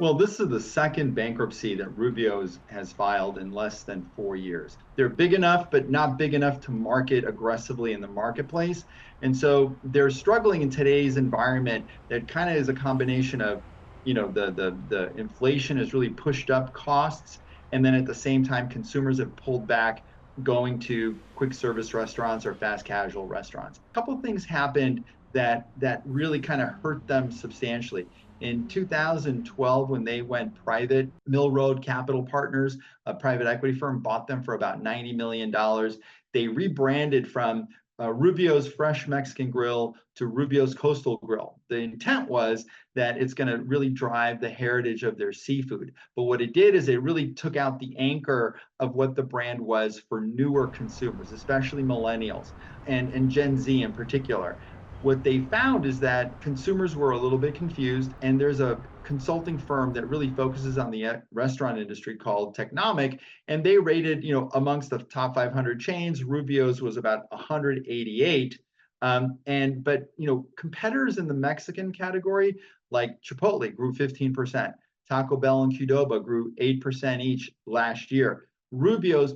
Well, this is the second bankruptcy that has filed in less than 4 years. They're big enough, but not big enough to market aggressively in the marketplace. And so they're struggling in today's environment that kind of is a combination of, the inflation has really pushed up costs. And then at the same time, consumers have pulled back going to quick service restaurants or fast casual restaurants. A couple of things happened that really kind of hurt them substantially. In 2012, when they went private, Mill Road Capital Partners, a private equity firm, bought them for about $90 million. They rebranded from Rubio's Fresh Mexican Grill to Rubio's Coastal Grill. The intent was that it's going to really drive the heritage of their seafood. But what it did is it really took out the anchor of what the brand was for newer consumers, especially millennials and Gen Z in particular. What they found is that consumers were a little bit confused, and there's a consulting firm that really focuses on the restaurant industry called Technomic, and they rated, amongst the top 500 chains, Rubio's was about 188. But competitors in the Mexican category like Chipotle grew 15%, Taco Bell and Qdoba grew 8% each last year. Rubio's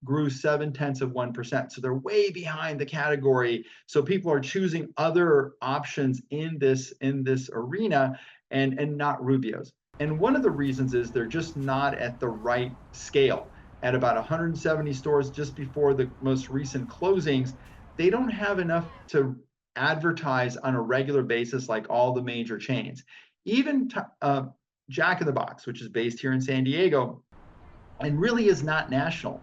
grew 0.7%. So they're way behind the category. So people are choosing other options in this arena and not Rubio's. And one of the reasons is they're just not at the right scale. At about 170 stores just before the most recent closings, they don't have enough to advertise on a regular basis like all the major chains. Even Jack in the Box, which is based here in San Diego, and really is not national.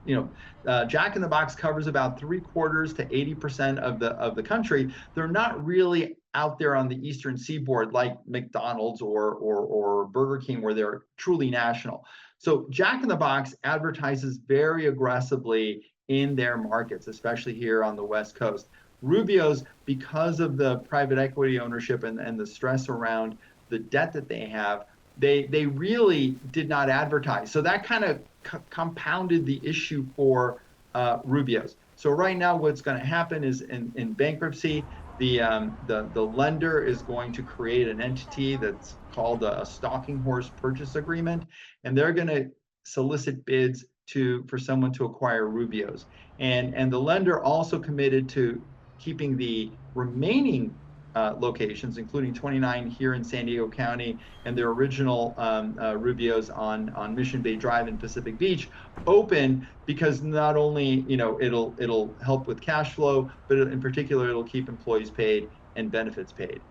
Jack in the Box covers about 3/4 to 80% of the country. They're not really out there on the Eastern Seaboard like McDonald's or Burger King, where they're truly national. So Jack in the Box advertises very aggressively in their markets, especially here on the West Coast. Rubio's, because of the private equity ownership and the stress around the debt that they have, they really did not advertise. So that kind of compounded the issue for Rubio's. So right now, what's going to happen is in bankruptcy, the lender is going to create an entity that's called a stalking horse purchase agreement, and they're going to solicit bids for someone to acquire Rubio's. And the lender also committed to keeping the remaining locations, including 29 here in San Diego County and their original Rubio's on Mission Bay Drive in Pacific Beach, open, because not only it'll help with cash flow, but in particular it'll keep employees paid and benefits paid.